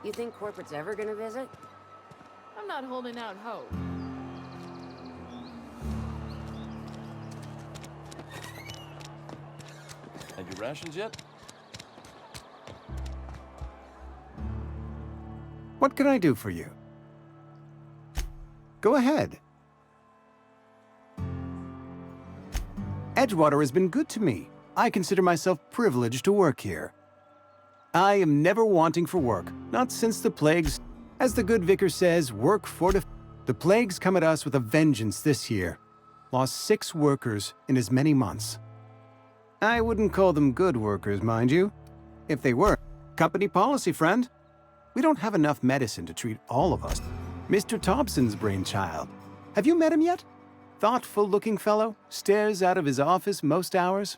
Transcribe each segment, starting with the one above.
You think corporate's ever gonna visit? I'm not holding out hope. Had your rations yet? What can I do for you? Go ahead. Edgewater has been good to me. I consider myself privileged to work here. I am never wanting for work, not since the plagues. As the good vicar says, work the plagues come at us with a vengeance this year. Lost 6 workers in as many months. I wouldn't call them good workers, mind you. If they were, company policy, friend. We don't have enough medicine to treat all of us. Mr. Thompson's brainchild. Have you met him yet? Thoughtful-looking fellow, stares out of his office most hours.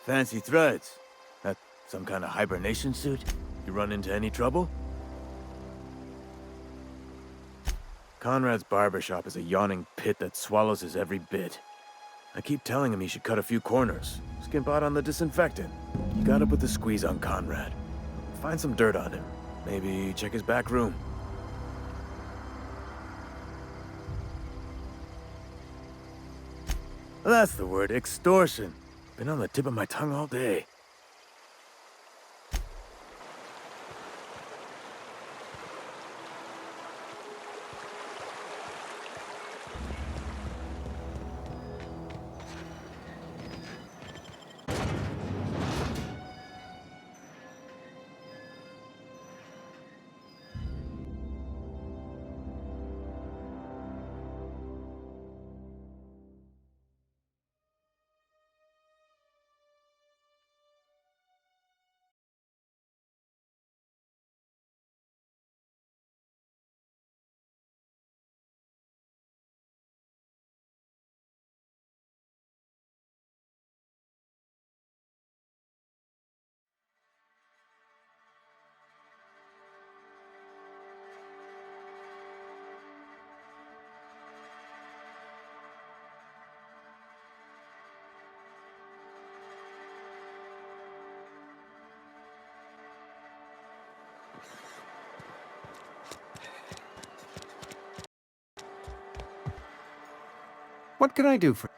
Fancy threads. That some kind of hibernation suit? You run into any trouble? Conrad's barbershop is a yawning pit that swallows his every bit. I keep telling him he should cut a few corners, skimp out on the disinfectant. You gotta put the squeeze on Conrad. Find some dirt on him. Maybe check his back room. That's the word, extortion. Been on the tip of my tongue all day. What can I do for...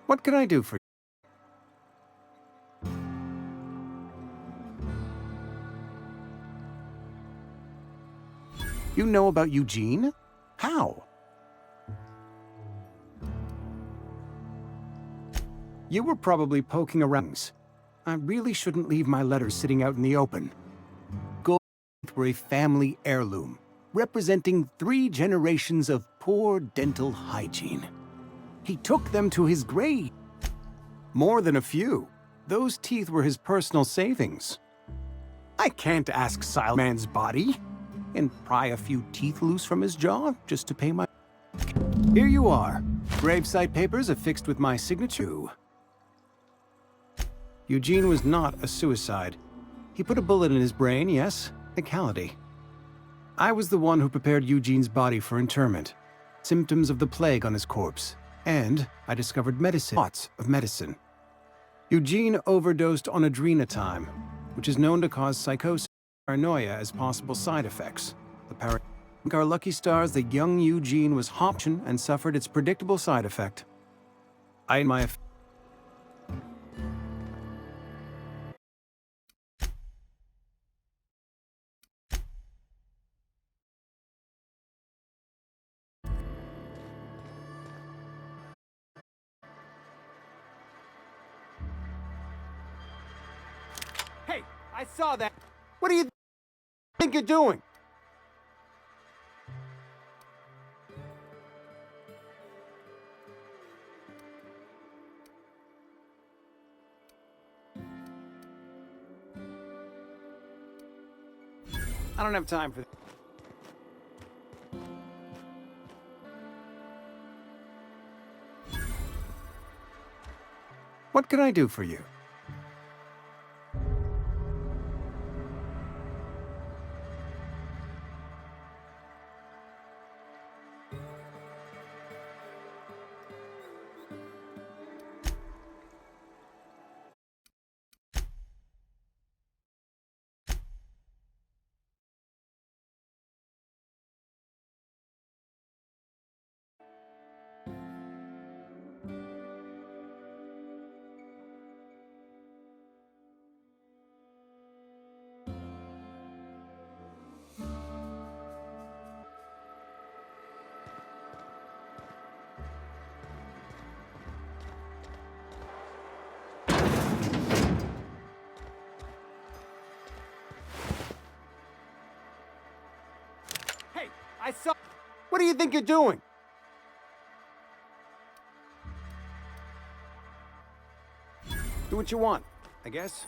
What can I do for... You know about Eugene? How? You were probably poking around. I really shouldn't leave my letters sitting out in the open. Go teeth were a family heirloom, representing 3 generations of poor dental hygiene. He took them to his grave. More than a few. Those teeth were his personal savings. I can't ask Sileman's body and pry a few teeth loose from his jaw just to pay my... Here you are. Gravesite papers affixed with my signature. Eugene was not a suicide. He put a bullet in his brain, yes, technicality. I was the one who prepared Eugene's body for interment. Symptoms of the plague on his corpse. And I discovered lots of medicine. Eugene overdosed on adrenatime, which is known to cause psychosis and paranoia as possible side effects. Our lucky stars that young Eugene was option and suffered its predictable side effect. Hey, I saw that. What do you think you're doing? I don't have time for that. What can I do for you? Hey, I saw... What do you think you're doing? Do what you want, I guess.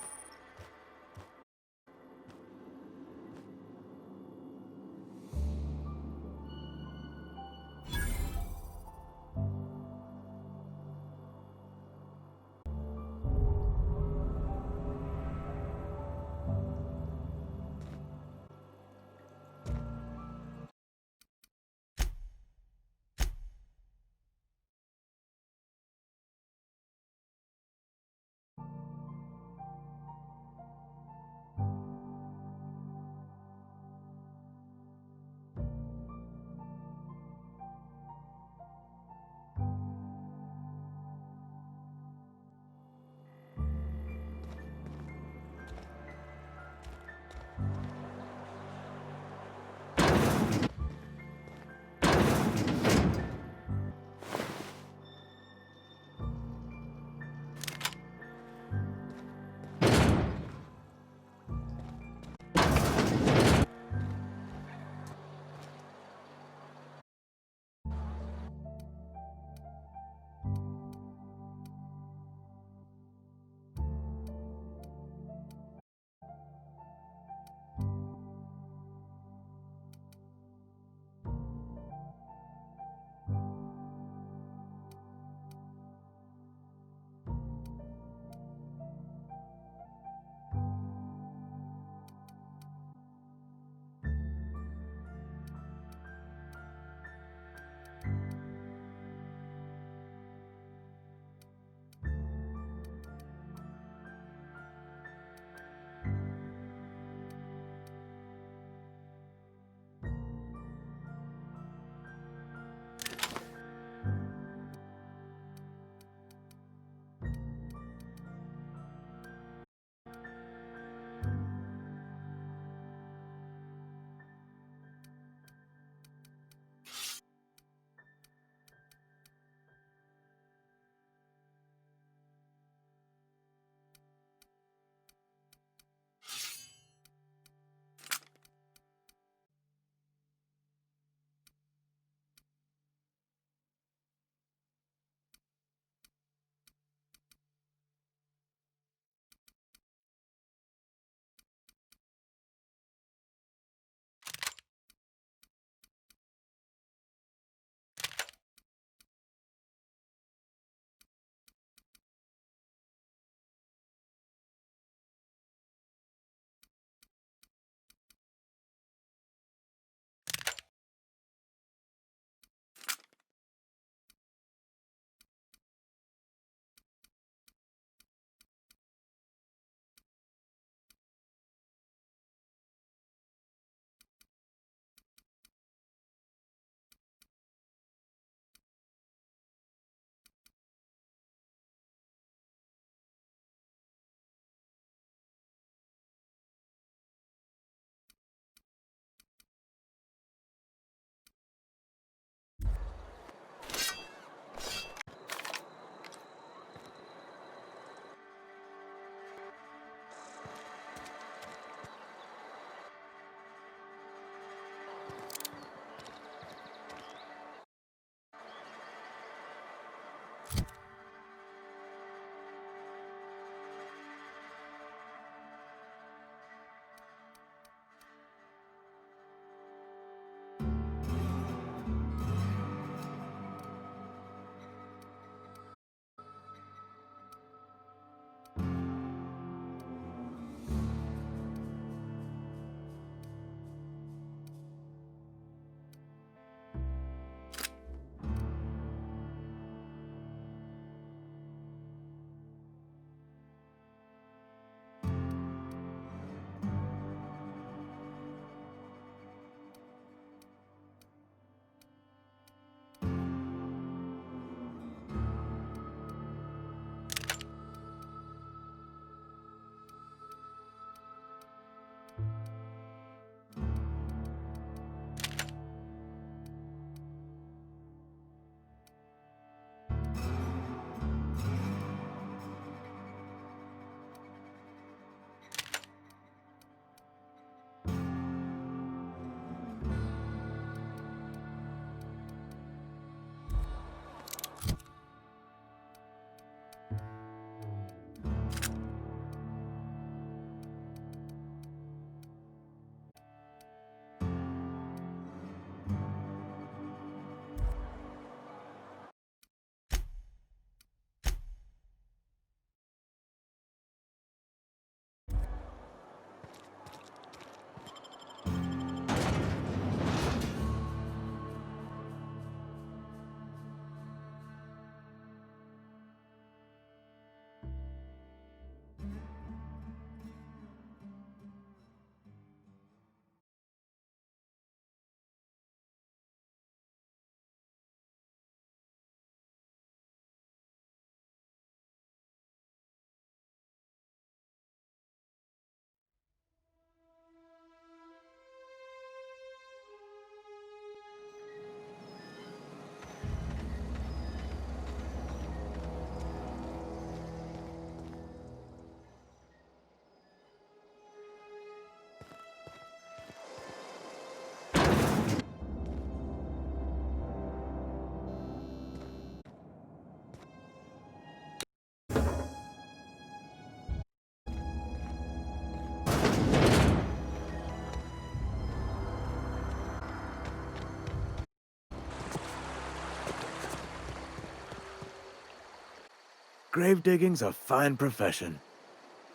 grave digging's a fine profession.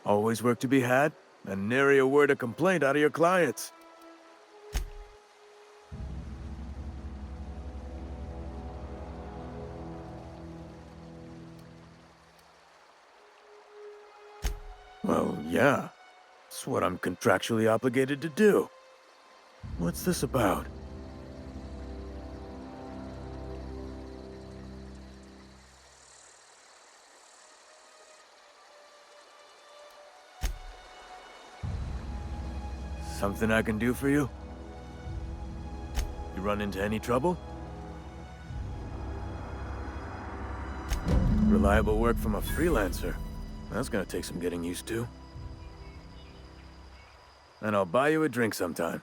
Always work to be had, and nary a word of complaint out of your clients. Well, yeah. It's what I'm contractually obligated to do. What's this about? Something I can do for you? You run into any trouble? Reliable work from a freelancer. That's gonna take some getting used to. And I'll buy you a drink sometime.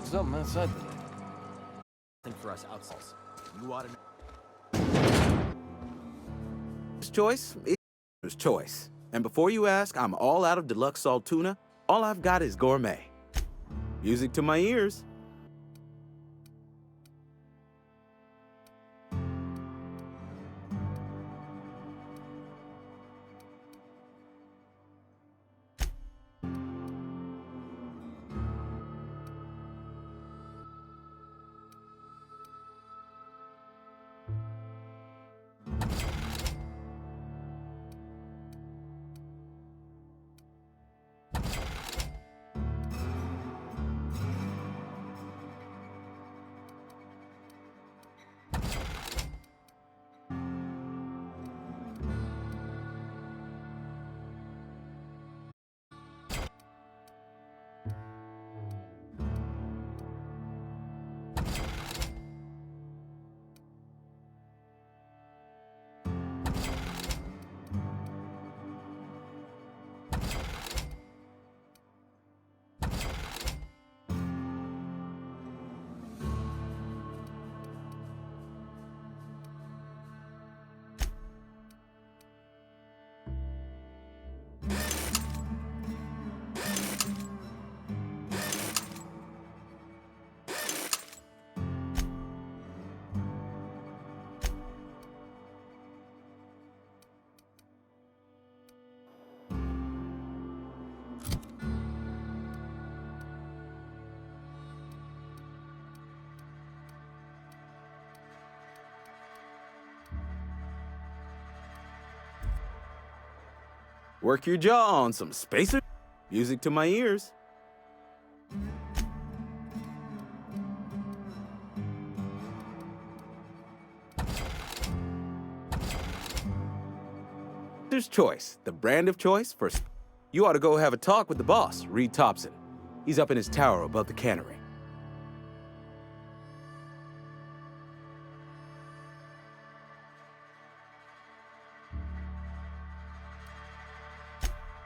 Something outside the door. Nothing for us outsiders. You ought to know. His choice is his choice. And before you ask, I'm all out of deluxe salt tuna. All I've got is gourmet. Music to my ears. Work your jaw on some spacer. Music to my ears. There's choice, the brand of choice for... You ought to go have a talk with the boss, Reed Thompson. He's up in his tower above the cannery.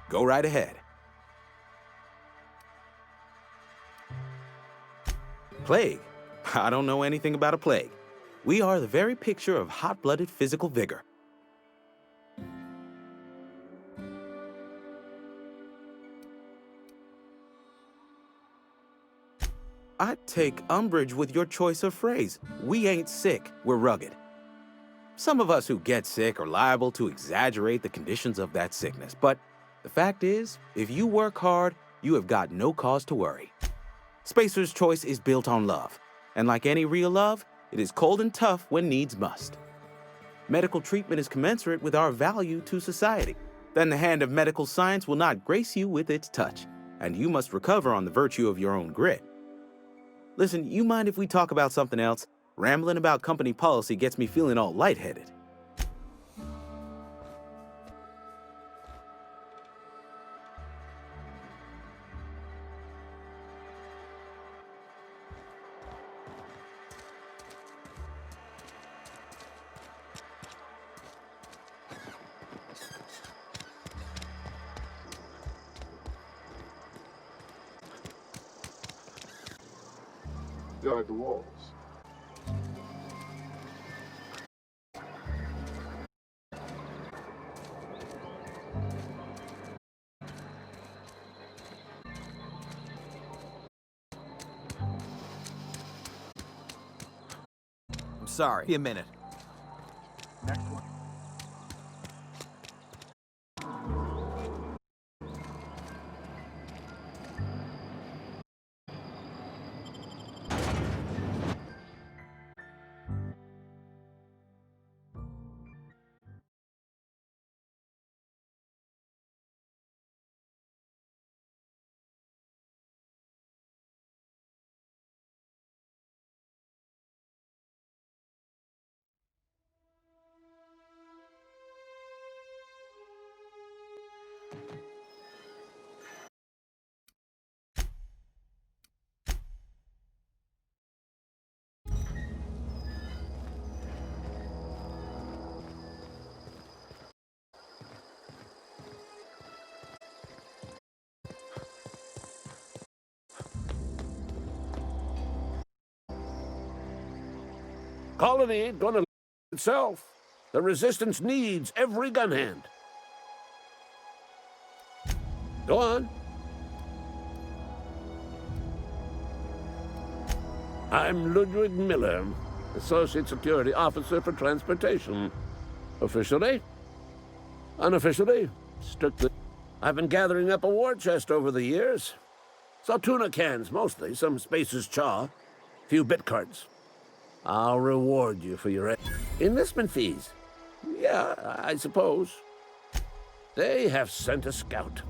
Go right ahead. Plague? I don't know anything about a plague. We are the very picture of hot-blooded physical vigor. I take umbrage with your choice of phrase. We ain't sick, we're rugged. Some of us who get sick are liable to exaggerate the conditions of that sickness, but the fact is, if you work hard, you have got no cause to worry. Spacer's choice is built on love, and like any real love, it is cold and tough when needs must. Medical treatment is commensurate with our value to society. Then the hand of medical science will not grace you with its touch, and you must recover on the virtue of your own grit. Listen, you mind if we talk about something else? Rambling about company policy gets me feeling all lightheaded. Guard the walls. I'm sorry. Be a minute. Next one. Colony ain't gonna itself. The Resistance needs every gun hand. Go on. I'm Ludwig Miller, Associate Security Officer for Transportation. Officially? Unofficially? Strictly. I've been gathering up a war chest over the years. Saw tuna cans, mostly, some Spacer's Chaw, few bit cards. I'll reward you for your enlistment fees. Yeah, I suppose. They have sent a scout,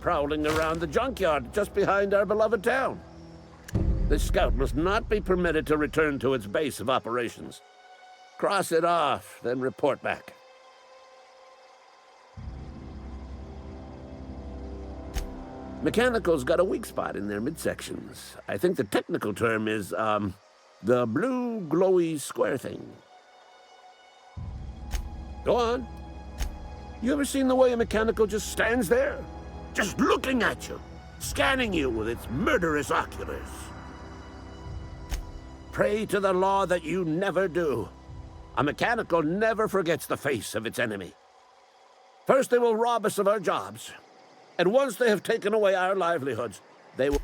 prowling around the junkyard just behind our beloved town. This scout must not be permitted to return to its base of operations. Cross it off, then report back. Mechanical's got a weak spot in their midsections. I think the technical term is, the blue glowy square thing. Go on. You ever seen the way a mechanical just stands there? Just looking at you, scanning you with its murderous oculars. Pray to the law that you never do. A mechanical never forgets the face of its enemy. First they will rob us of our jobs, and once they have taken away our livelihoods, they will...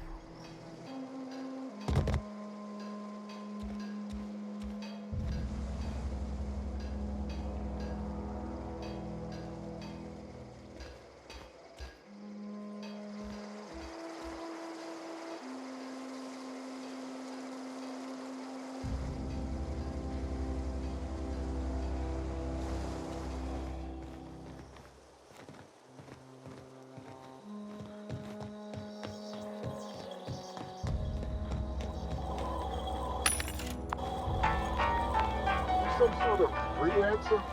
Some sort of free answer?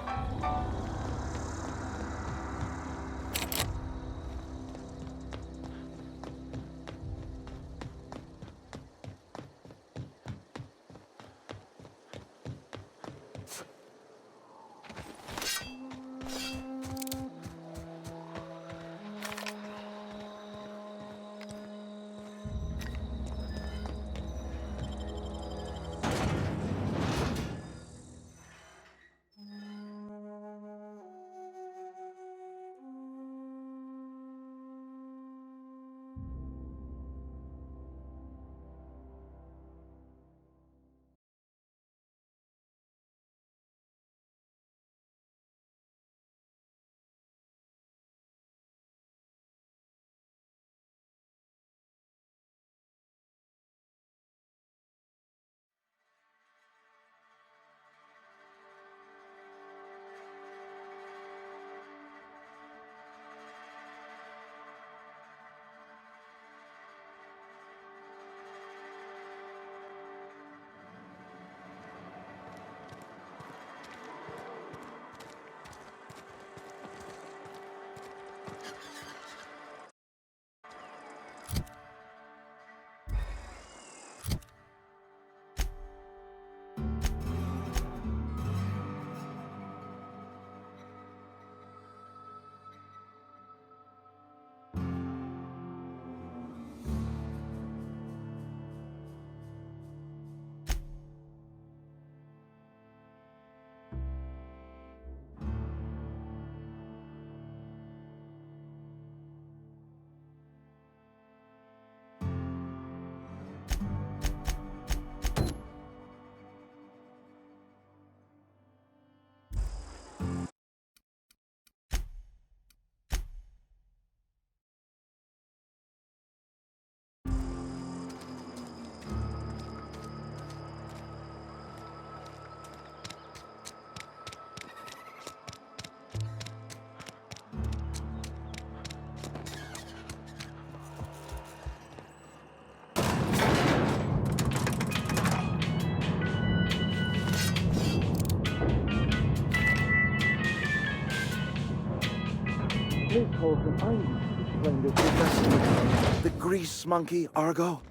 The grease monkey, Argo?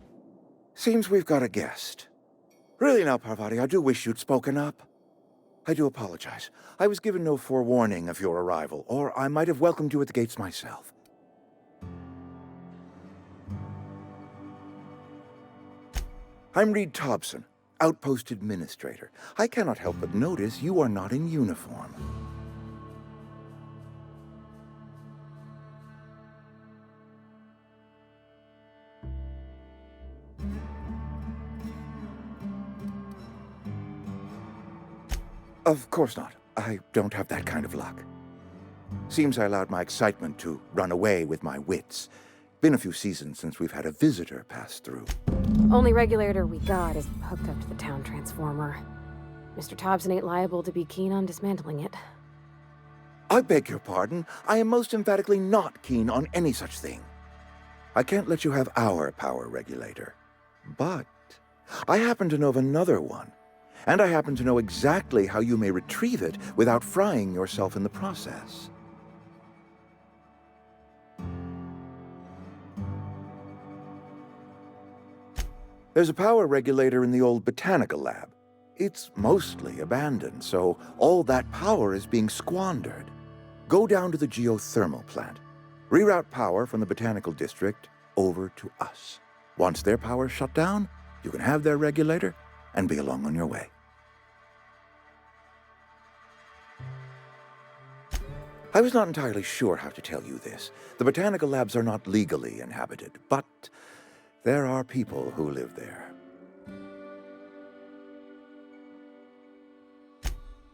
Seems we've got a guest. Really now, Parvati, I do wish you'd spoken up. I do apologize. I was given no forewarning of your arrival, or I might have welcomed you at the gates myself. I'm Reed Thompson, Outpost administrator. I cannot help but notice you are not in uniform. Of course not. I don't have that kind of luck. Seems I allowed my excitement to run away with my wits. Been a few seasons since we've had a visitor pass through. Only regulator we got is hooked up to the town transformer. Mr. Thompson ain't liable to be keen on dismantling it. I beg your pardon. I am most emphatically not keen on any such thing. I can't let you have our power regulator. But I happen to know of another one. And I happen to know exactly how you may retrieve it without frying yourself in the process. There's a power regulator in the old botanical lab. It's mostly abandoned, so all that power is being squandered. Go down to the geothermal plant. Reroute power from the botanical district over to us. Once their power's shut down, you can have their regulator and be along on your way. I was not entirely sure how to tell you this. The botanical labs are not legally inhabited, but there are people who live there.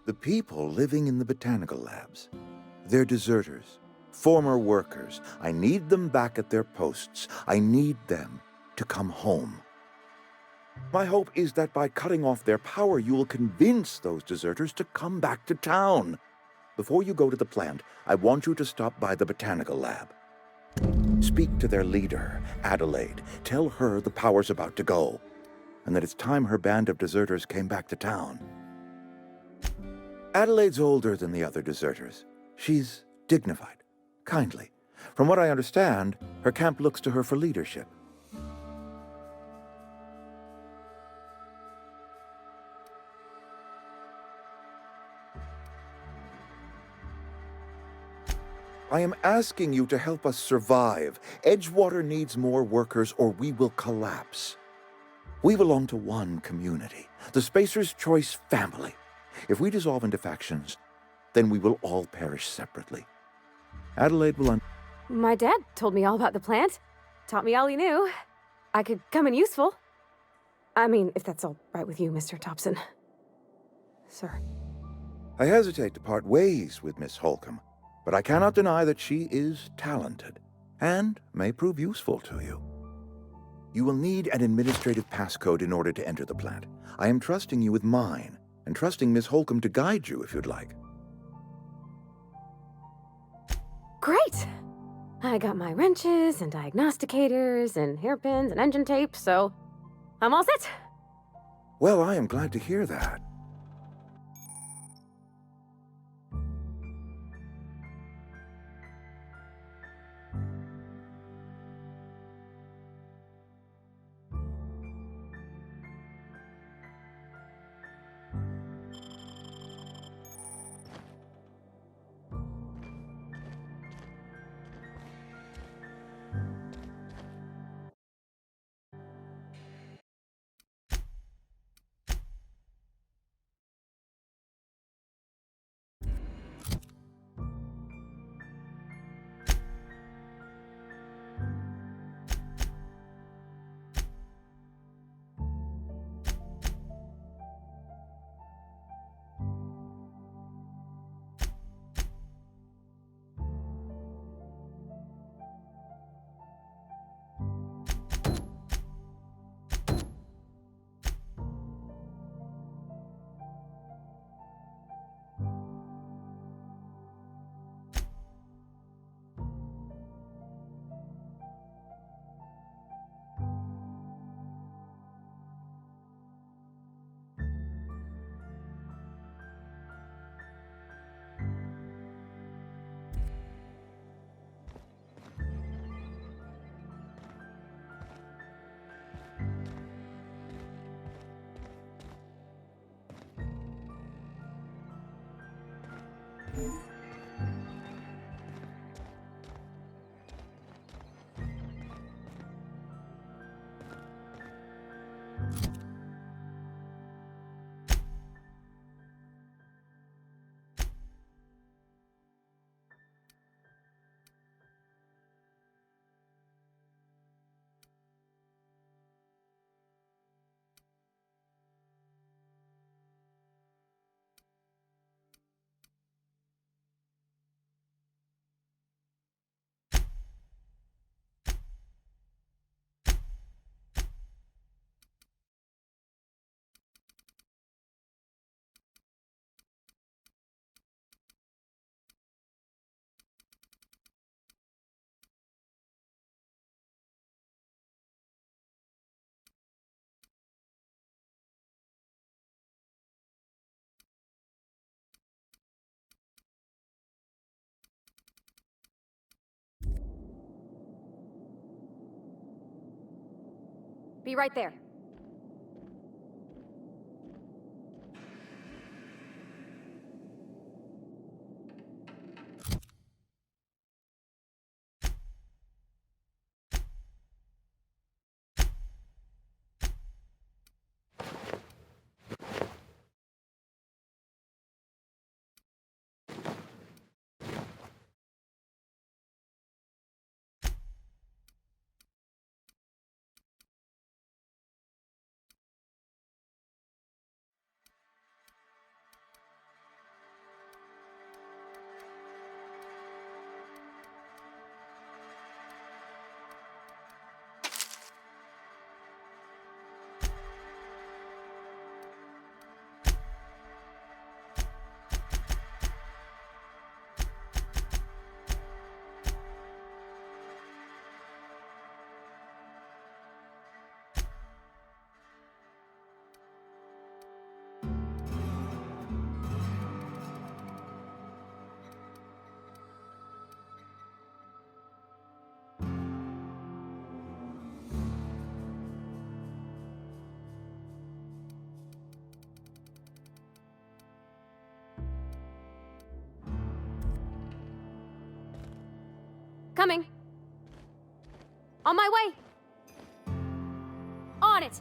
The people living in the botanical labs, they're deserters, former workers. I need them back at their posts. I need them to come home. My hope is that by cutting off their power, you will convince those deserters to come back to town. Before you go to the plant, I want you to stop by the botanical lab. Speak to their leader, Adelaide. Tell her the power's about to go, and that it's time her band of deserters came back to town. Adelaide's older than the other deserters. She's dignified, kindly. From what I understand, her camp looks to her for leadership. I am asking you to help us survive. Edgewater needs more workers or we will collapse. We belong to one community, the Spacer's Choice family. If we dissolve into factions, then we will all perish separately. Adelaide will My dad told me all about the plant. Taught me all he knew. I could come in useful. I mean, if that's all right with you, Mr. Thompson. Sir. I hesitate to part ways with Miss Holcomb, but I cannot deny that she is talented and may prove useful to you. You will need an administrative passcode in order to enter the plant. I am trusting you with mine, and trusting Miss Holcomb to guide you if you'd like. Great! I got my wrenches and diagnosticators and hairpins and engine tape, so I'm all set. Well, I am glad to hear that. Be right there. Coming. On my way. On it.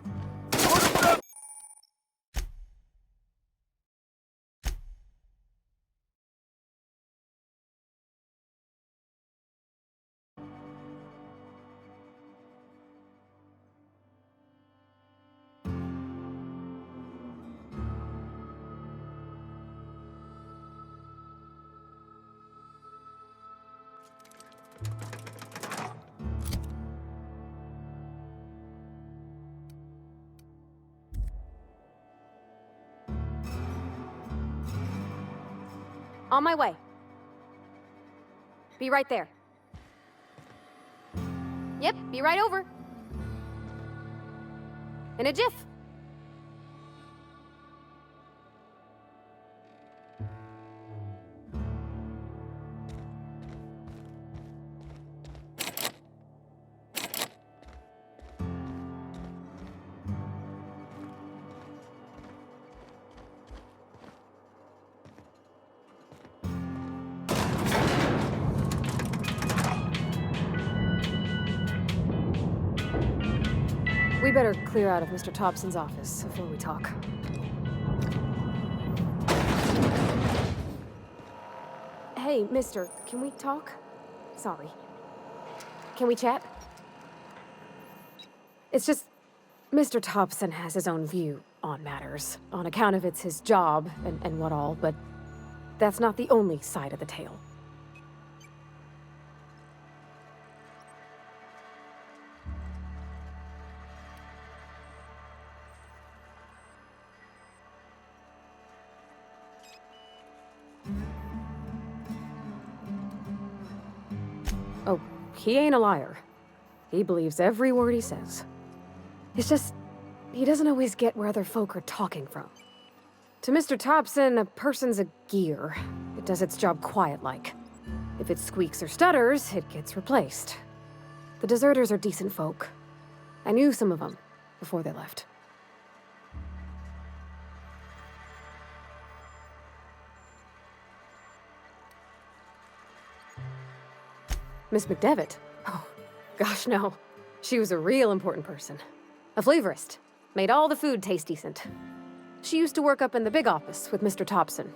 On my way. Be right there. Yep, be right over. In a jiff. We better clear out of Mr. Thompson's office before we talk. Hey, mister, can we talk? Sorry. Can we chat? It's just, Mr. Thompson has his own view on matters, on account of it's his job and what all, but that's not the only side of the tale. Oh, he ain't a liar. He believes every word he says. It's just, he doesn't always get where other folk are talking from. To Mr. Thompson, a person's a gear. It does its job quiet-like. If it squeaks or stutters, it gets replaced. The deserters are decent folk. I knew some of them before they left. Miss McDevitt? Oh, gosh, no. She was a real important person. A flavorist. Made all the food taste decent. She used to work up in the big office with Mr. Thompson.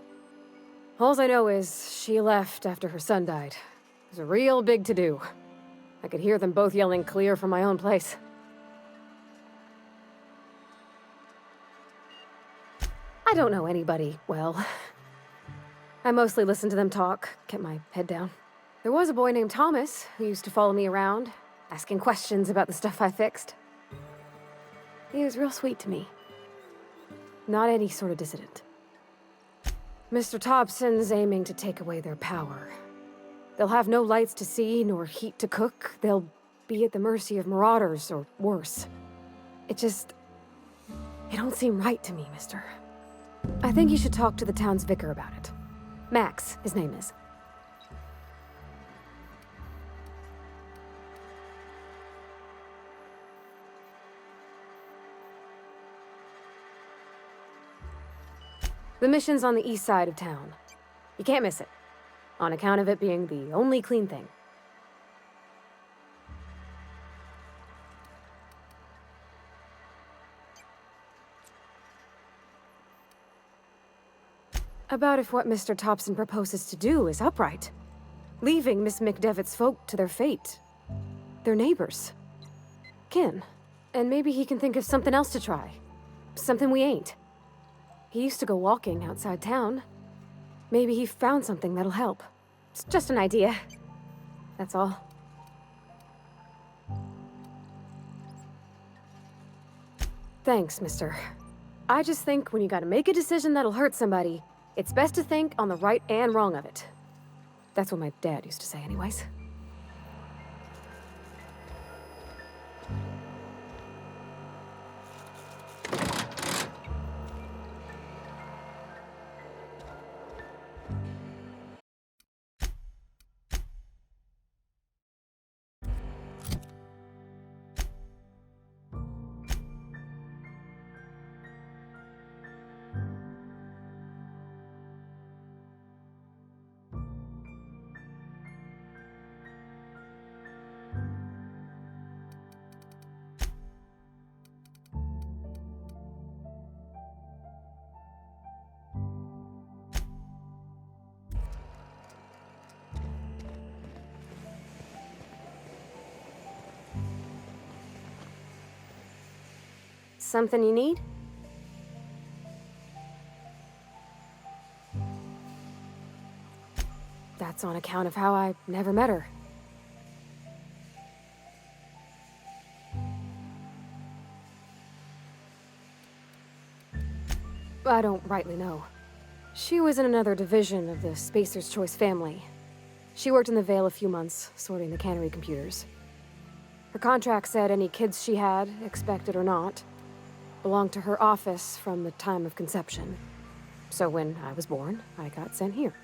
Alls I know is she left after her son died. It was a real big to-do. I could hear them both yelling clear from my own place. I don't know anybody well. I mostly listened to them talk, kept my head down. There was a boy named Thomas who used to follow me around, asking questions about the stuff I fixed. He was real sweet to me. Not any sort of dissident. Mr. Thompson's aiming to take away their power. They'll have no lights to see, nor heat to cook. They'll be at the mercy of marauders, or worse. It don't seem right to me, mister. I think you should talk to the town's vicar about it. Max, his name is. The mission's on the east side of town. You can't miss it, on account of it being the only clean thing. About if what Mr. Thompson proposes to do is upright. Leaving Miss McDevitt's folk to their fate. Their neighbors. Kin. And maybe he can think of something else to try. Something we ain't. He used to go walking outside town. Maybe he found something that'll help. It's just an idea. That's all. Thanks, mister. I just think when you gotta make a decision that'll hurt somebody, it's best to think on the right and wrong of it. That's what my dad used to say anyways. Something you need? That's on account of how I never met her. I don't rightly know. She was in another division of the Spacer's Choice family. She worked in the Vale a few months, sorting the cannery computers. Her contract said any kids she had, expected or not, belonged to her office from the time of conception. So when I was born, I got sent here.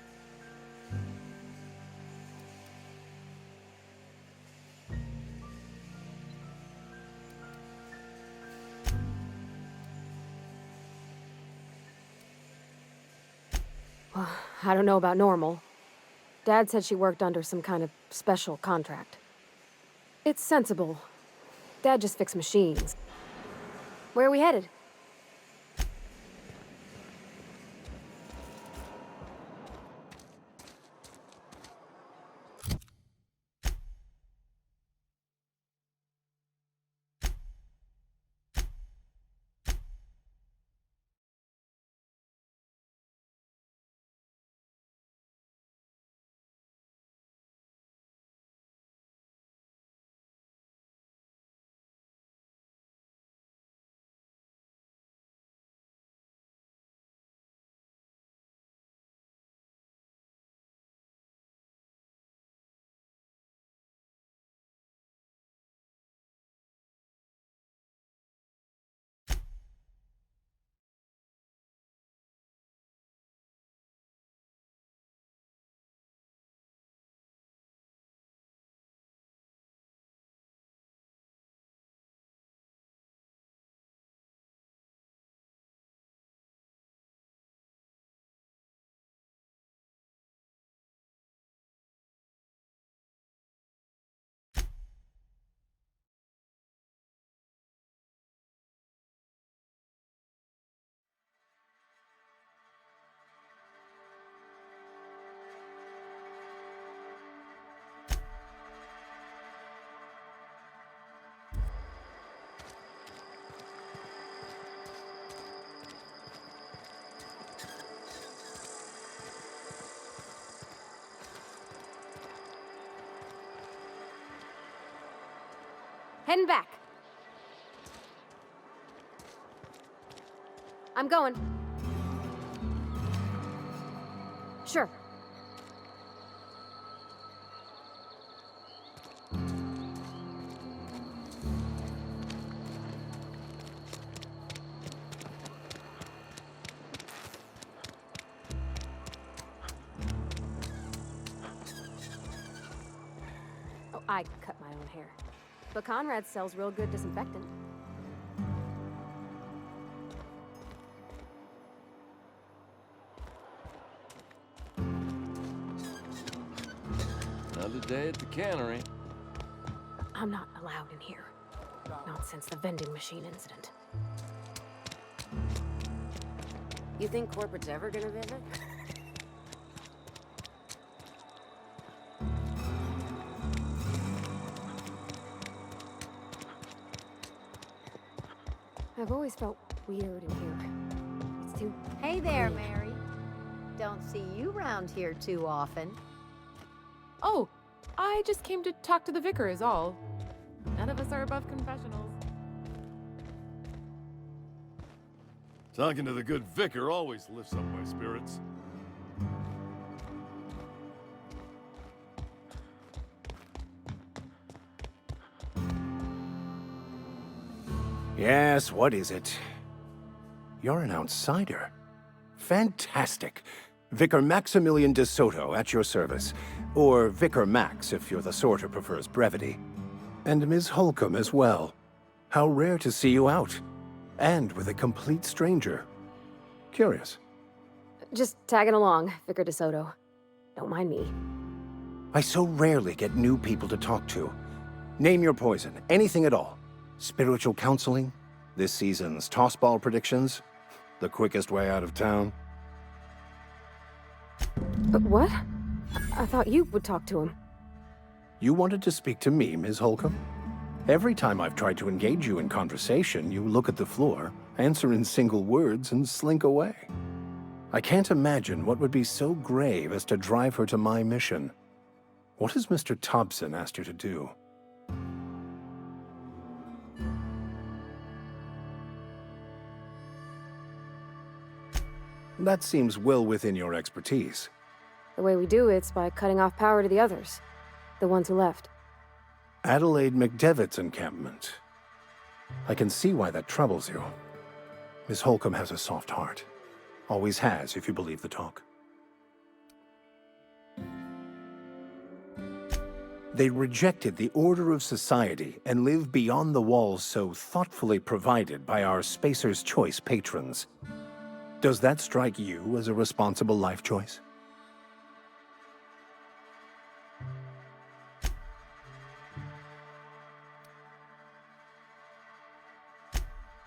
Well, I don't know about normal. Dad said she worked under some kind of special contract. It's sensible. Dad just fixed machines. Where are we headed? Heading back. I'm going. Sure. Oh, I cut my own hair. But Conrad sells real good disinfectant. day at the cannery. I'm not allowed in here. Not since the vending machine incident. You think corporate's ever gonna visit? I've always felt weird in here. It's too... Hey there, Mary. Don't see you round here too often. Oh, I just came to talk to the vicar is all. None of us are above confessionals. Talking to the good vicar always lifts up my spirits. Yes, what is it? You're an outsider. Fantastic. Vicar Maximilian de Soto at your service. Or Vicar Max if you're the sort who prefers brevity. And Ms. Holcomb as well. How rare to see you out. And with a complete stranger. Curious. Just tagging along, Vicar DeSoto. Don't mind me. I so rarely get new people to talk to. Name your poison, anything at all. Spiritual counseling? This season's tossball predictions? The quickest way out of town? But what? I thought you would talk to him. You wanted to speak to me, Ms. Holcomb? Every time I've tried to engage you in conversation, you look at the floor, answer in single words, and slink away. I can't imagine what would be so grave as to drive her to my mission. What has Mr. Thompson asked you to do? That seems well within your expertise. The way we do it's by cutting off power to the others. The ones who left. Adelaide McDevitt's encampment. I can see why that troubles you. Miss Holcomb has a soft heart. Always has, if you believe the talk. They rejected the order of society and live beyond the walls so thoughtfully provided by our Spacer's Choice patrons. Does that strike you as a responsible life choice?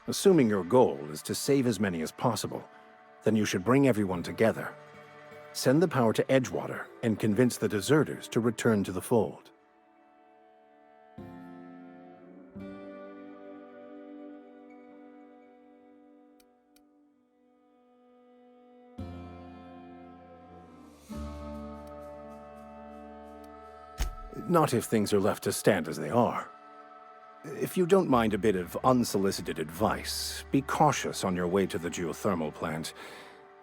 Assuming your goal is to save as many as possible, then you should bring everyone together. Send the power to Edgewater and convince the deserters to return to the fold. Not if things are left to stand as they are. If you don't mind a bit of unsolicited advice, be cautious on your way to the geothermal plant.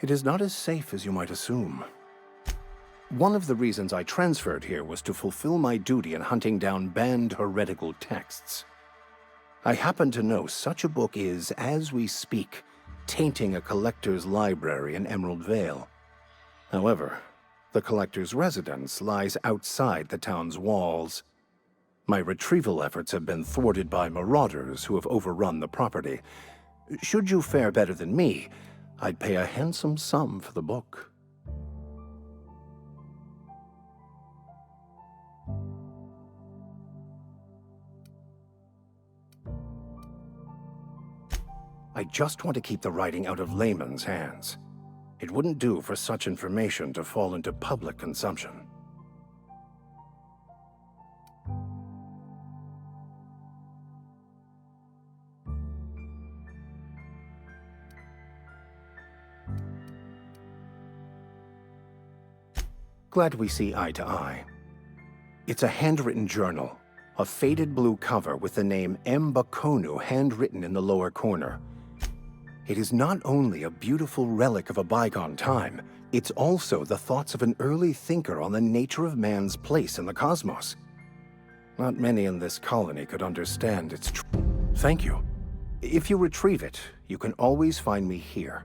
It is not as safe as you might assume. One of the reasons I transferred here was to fulfill my duty in hunting down banned heretical texts. I happen to know such a book is, as we speak, tainting a collector's library in Emerald Vale. However, the collector's residence lies outside the town's walls. My retrieval efforts have been thwarted by marauders who have overrun the property. Should you fare better than me, I'd pay a handsome sum for the book. I just want to keep the writing out of layman's hands. It wouldn't do for such information to fall into public consumption. Glad we see eye to eye. It's a handwritten journal, a faded blue cover with the name M. Bakonu handwritten in the lower corner. It is not only a beautiful relic of a bygone time, it's also the thoughts of an early thinker on the nature of man's place in the cosmos. Not many in this colony could understand its Thank you. If you retrieve it, you can always find me here.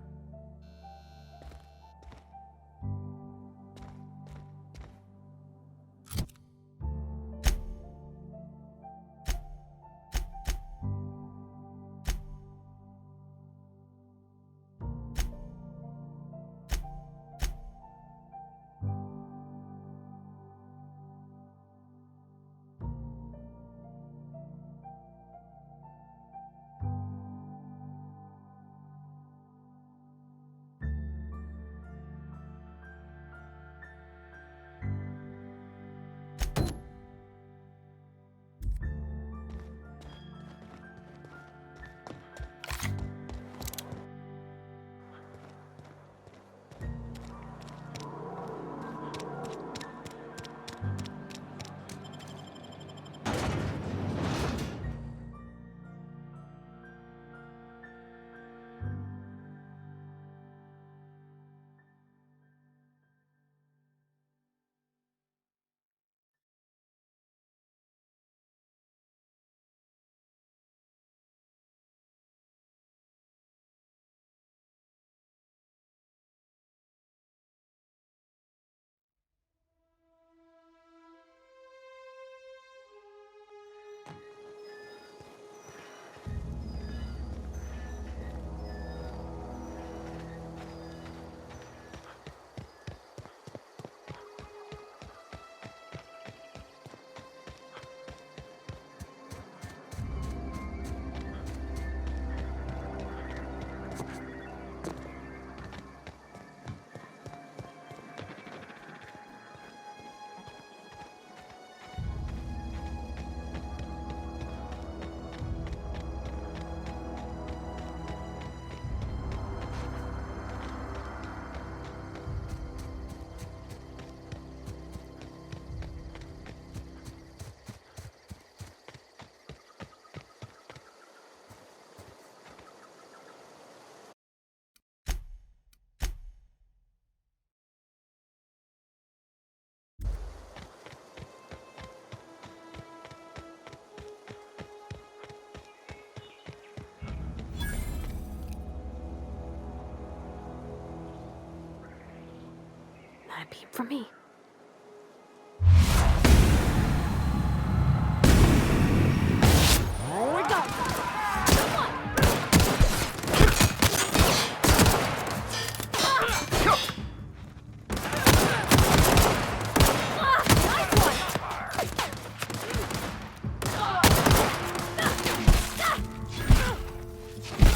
Can't be from me.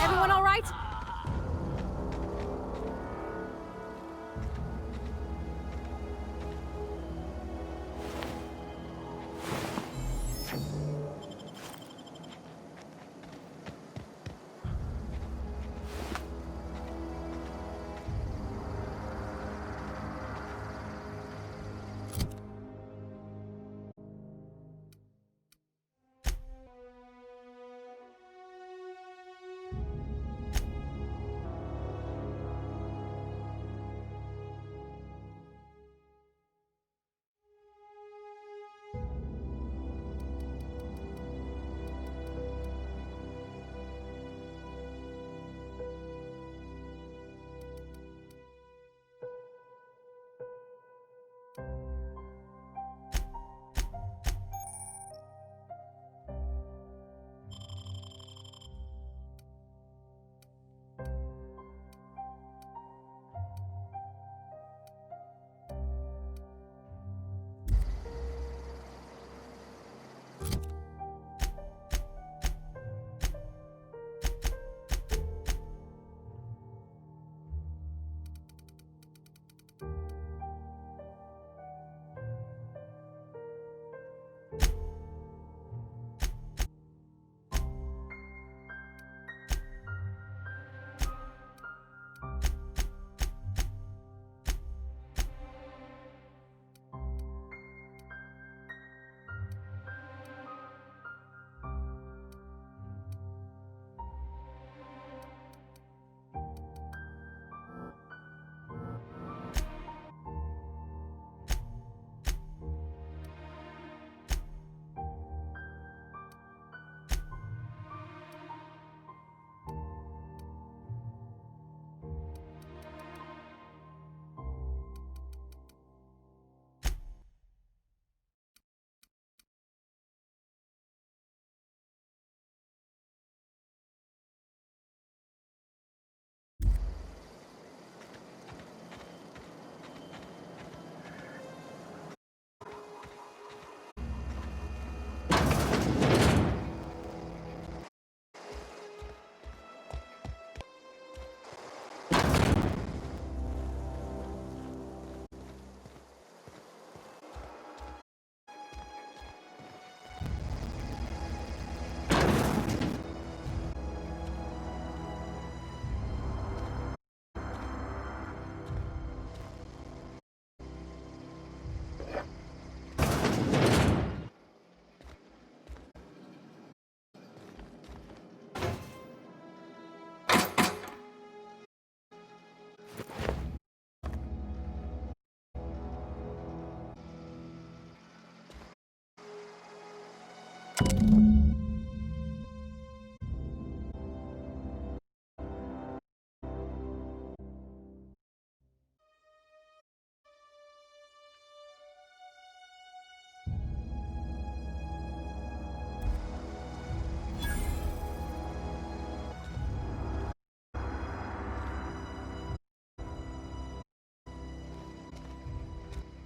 Everyone all right?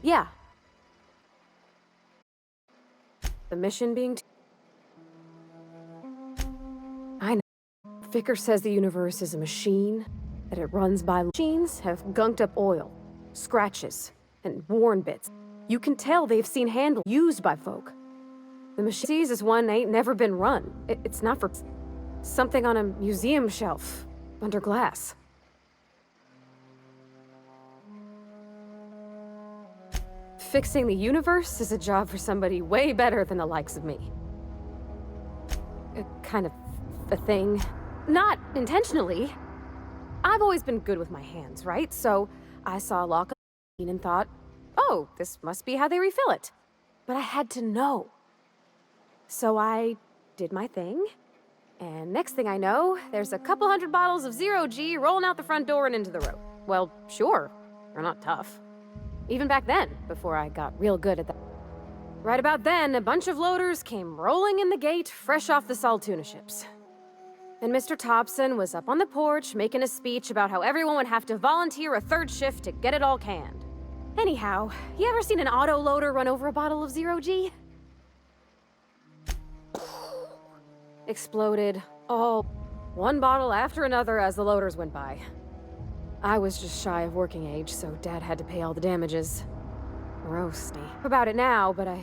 Yeah. The mission being I know. Vicker says the universe is a machine, that it runs by machines have gunked up oil, scratches, and worn bits. You can tell they've seen handles used by folk. The machine sees is one ain't never been run. It's not for something on a museum shelf under glass. Fixing the universe is a job for somebody way better than the likes of me. Kind of a thing. Not intentionally. I've always been good with my hands, right? So I saw a lock and thought, oh, this must be how they refill it. But I had to know. So I did my thing, and next thing I know, there's a couple hundred bottles of 0G rolling out the front door and into the road. Well, sure, they're not tough. Even back then, before I got real good at that. Right about then, a bunch of loaders came rolling in the gate, fresh off the Saltuna ships. And Mr. Thompson was up on the porch making a speech about how everyone would have to volunteer a third shift to get it all canned. Anyhow, you ever seen an auto loader run over a bottle of Zero G? Exploded, all one bottle after another as the loaders went by. I was just shy of working age, so Dad had to pay all the damages. Roasty about it now, but I...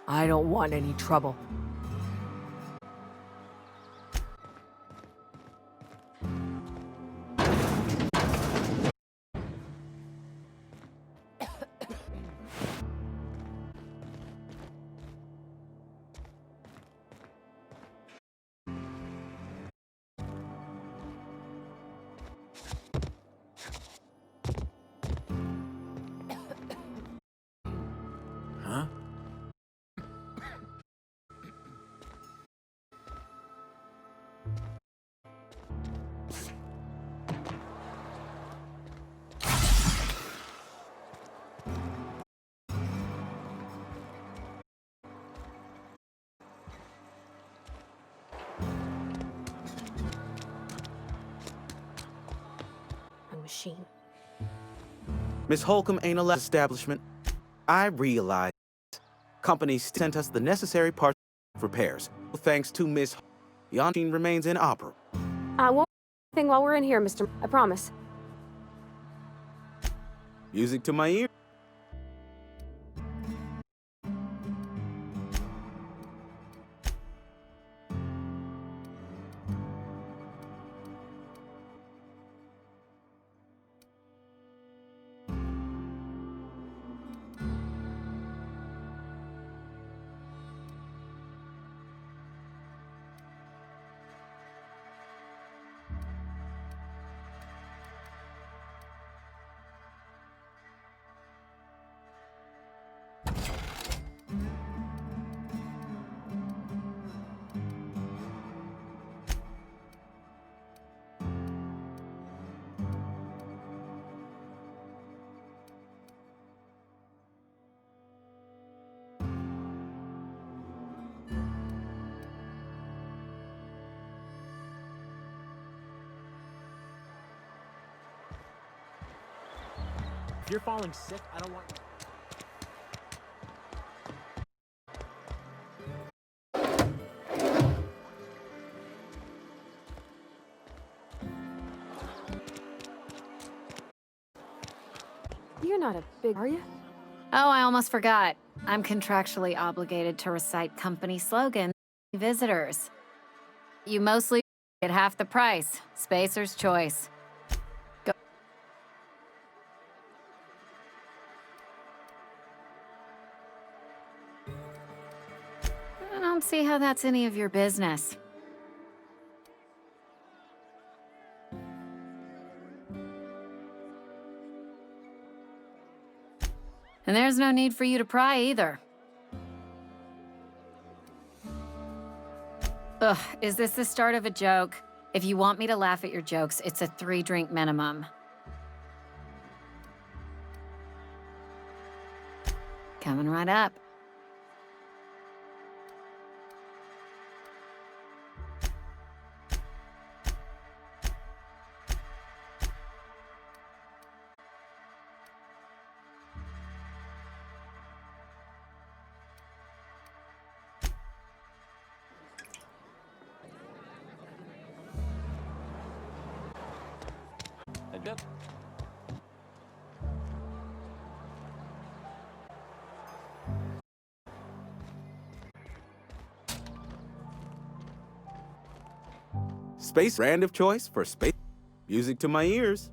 I don't want any trouble. Huh? A machine. Miss Holcomb ain't a establishment. I realize companies sent us the necessary parts for repairs. Thanks to Miss the machine remains inoperable. I won't do anything while we're in here, Mr. I promise. Music to my ear. If you're falling sick, I don't want... You're not a big, are you? Oh, I almost forgot. I'm contractually obligated to recite company slogans to visitors. You mostly get half the price. Spacer's choice. Go. I don't see how that's any of your business. And there's no need for you to pry either. Ugh, is this the start of a joke? If you want me to laugh at your jokes, it's a 3-drink minimum. Coming right up. Space brand of choice for space. Music to my ears.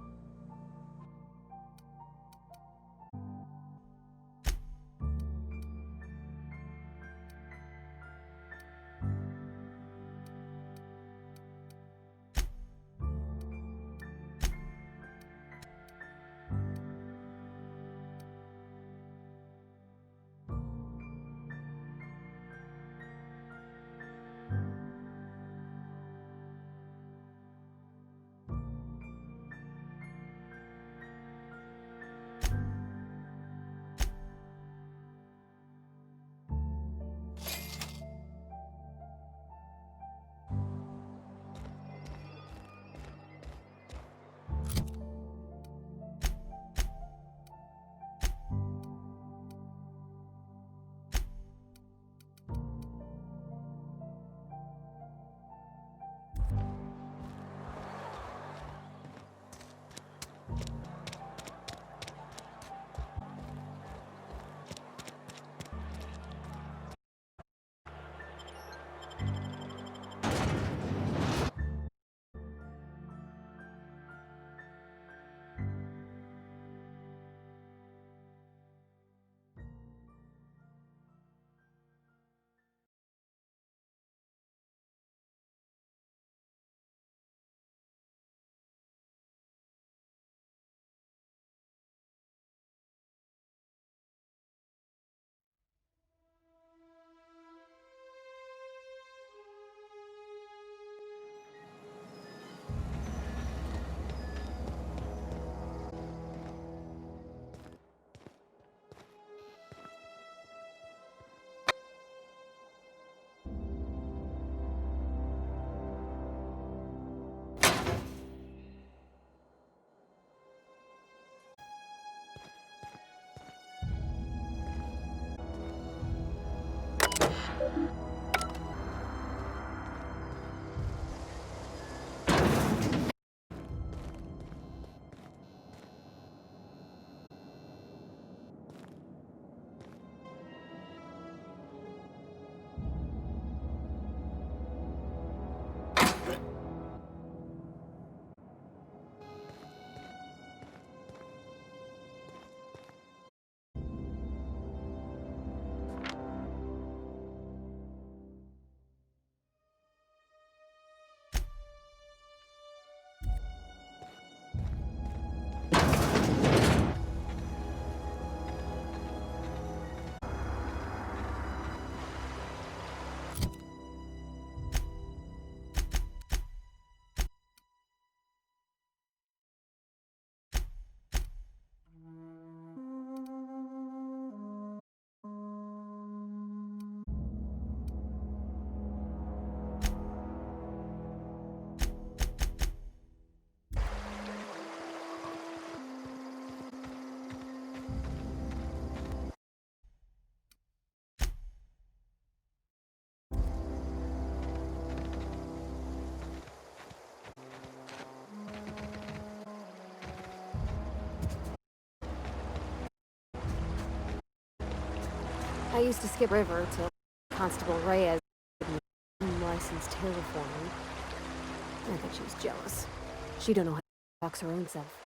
I used to skip river till Constable Reyes licensed tail for me. I think she was jealous. She don't know how to box her own self.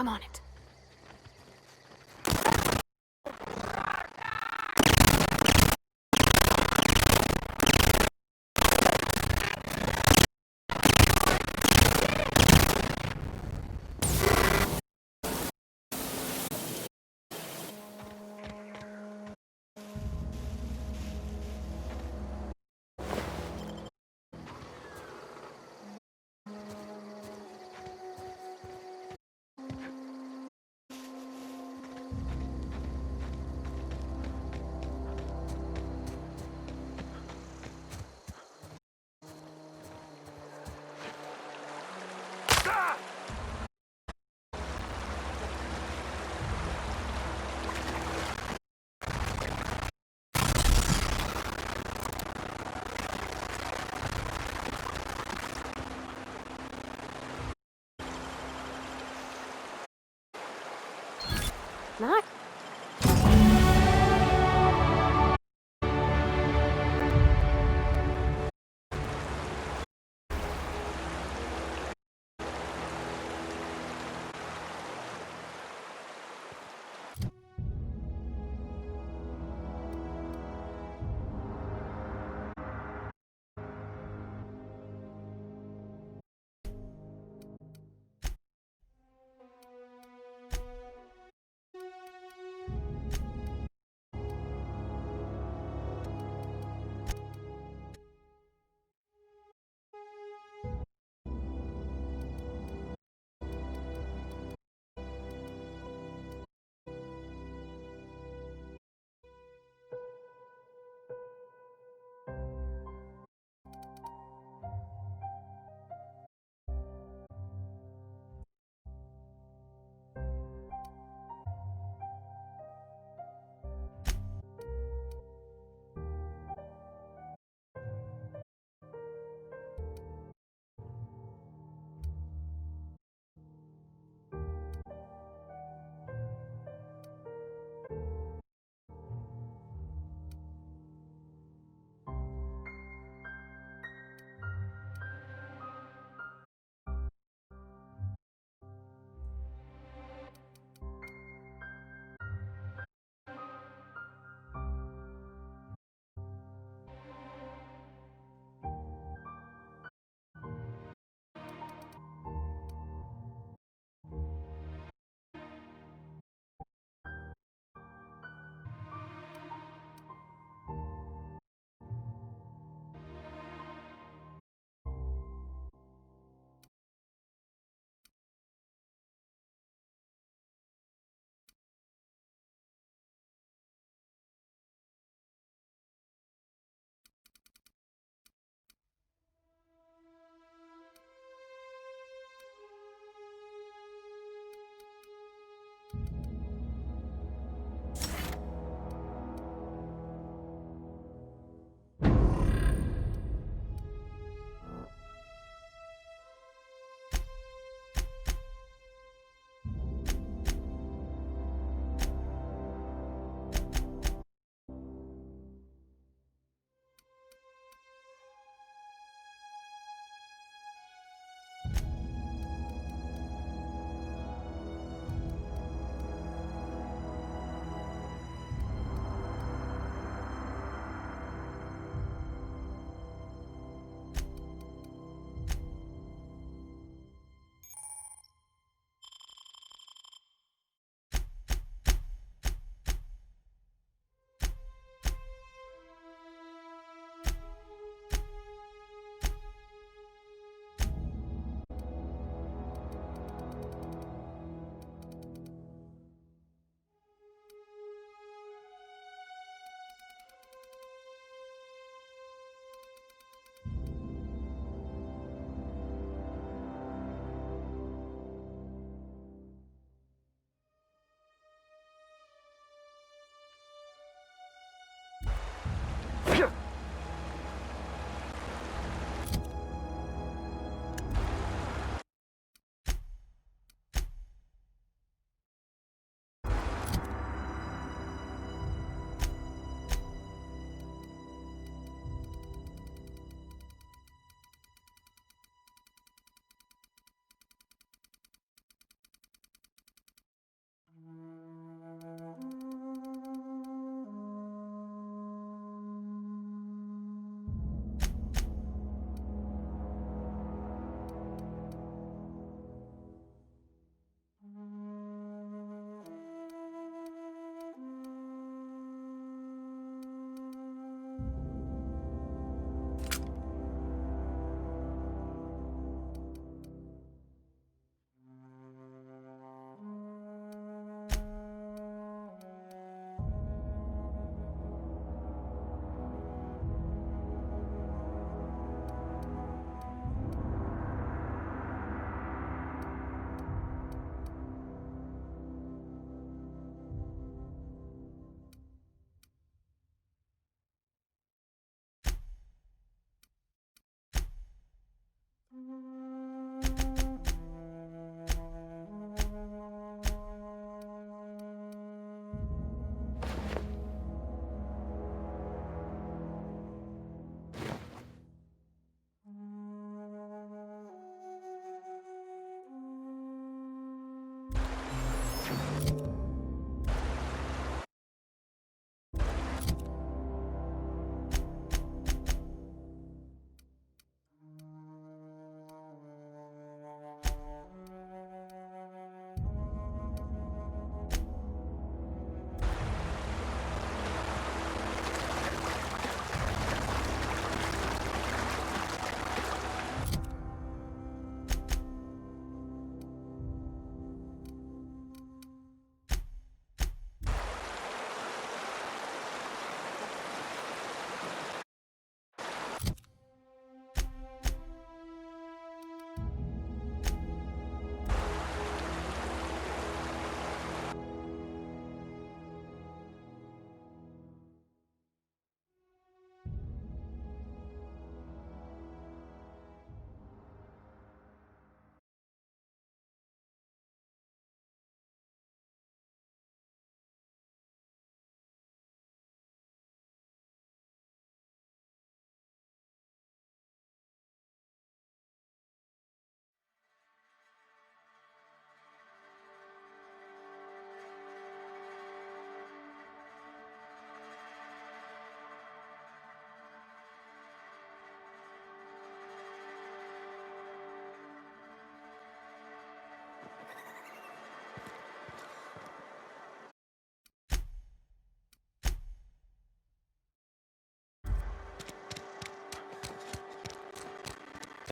I'm on it. Not.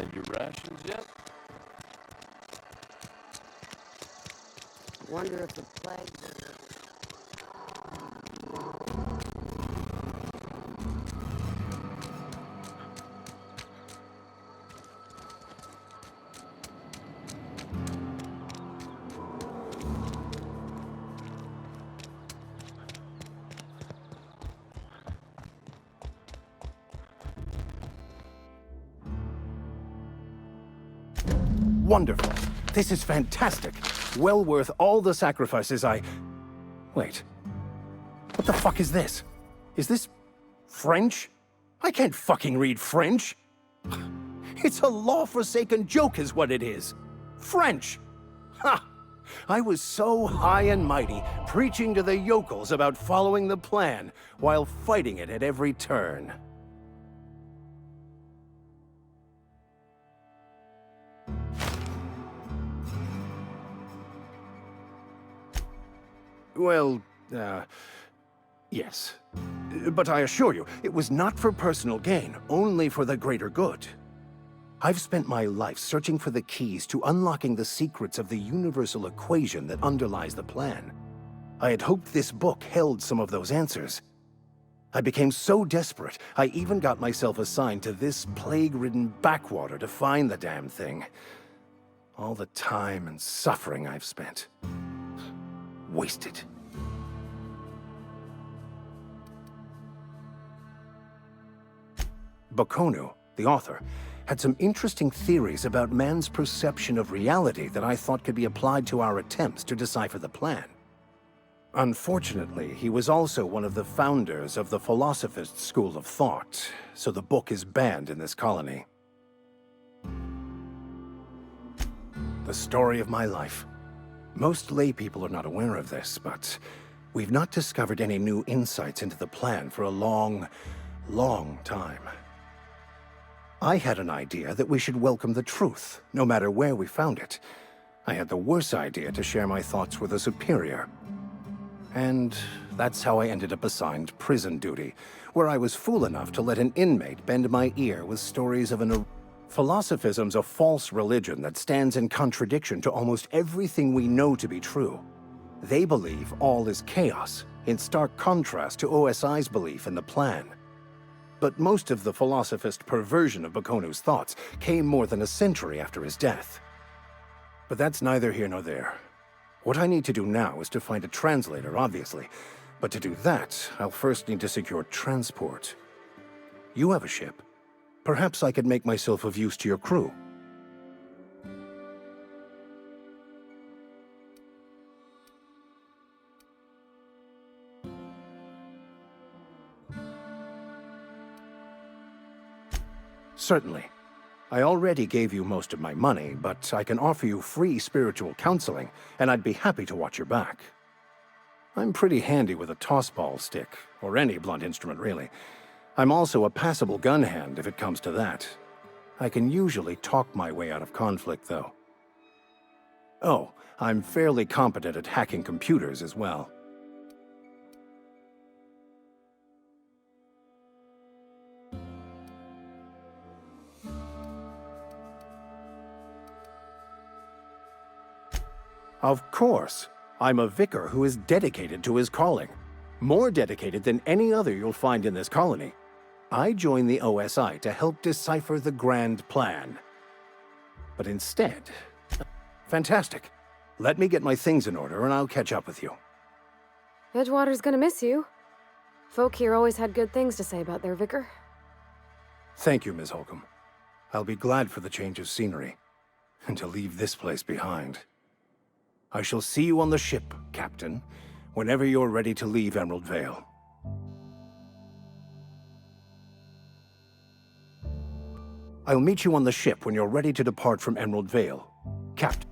And your rations yet? Wonder if the plague... Wonderful. This is fantastic. Well worth all the sacrifices I... Wait. What the fuck is this? Is this... French? I can't fucking read French. It's a law-forsaken joke is what it is. French! Ha! I was so high and mighty, preaching to the yokels about following the plan, while fighting it at every turn. Well, yes. But I assure you, it was not for personal gain, only for the greater good. I've spent my life searching for the keys to unlocking the secrets of the universal equation that underlies the plan. I had hoped this book held some of those answers. I became so desperate, I even got myself assigned to this plague-ridden backwater to find the damn thing. All the time and suffering I've spent. Wasted. Bakonu, the author, had some interesting theories about man's perception of reality that I thought could be applied to our attempts to decipher the plan. Unfortunately, he was also one of the founders of the Philosophist school of thought, so the book is banned in this colony. The story of my life. Most laypeople are not aware of this, but we've not discovered any new insights into the plan for a long, long time. I had an idea that we should welcome the truth, no matter where we found it. I had the worse idea to share my thoughts with a superior. And that's how I ended up assigned prison duty, where I was fool enough to let an inmate bend my ear with stories of an... Philosophism's a false religion that stands in contradiction to almost everything we know to be true. They believe all is chaos, in stark contrast to OSI's belief in the plan. But most of the philosophist perversion of Bakonu's thoughts came more than a century after his death. But that's neither here nor there. What I need to do now is to find a translator, obviously. But to do that, I'll first need to secure transport. You have a ship. Perhaps I could make myself of use to your crew. Certainly. I already gave you most of my money, but I can offer you free spiritual counseling, and I'd be happy to watch your back. I'm pretty handy with a tossball stick, or any blunt instrument, really. I'm also a passable gun hand if it comes to that. I can usually talk my way out of conflict, though. Oh, I'm fairly competent at hacking computers as well. Of course. I'm a vicar who is dedicated to his calling. More dedicated than any other you'll find in this colony. I joined the OSI to help decipher the grand plan. But instead... Fantastic. Let me get my things in order and I'll catch up with you. Edgewater's gonna miss you. Folk here always had good things to say about their vicar. Thank you, Ms. Holcomb. I'll be glad for the change of scenery, and to leave this place behind. I shall see you on the ship, Captain, whenever you're ready to leave Emerald Vale. I'll meet you on the ship when you're ready to depart from Emerald Vale, Captain.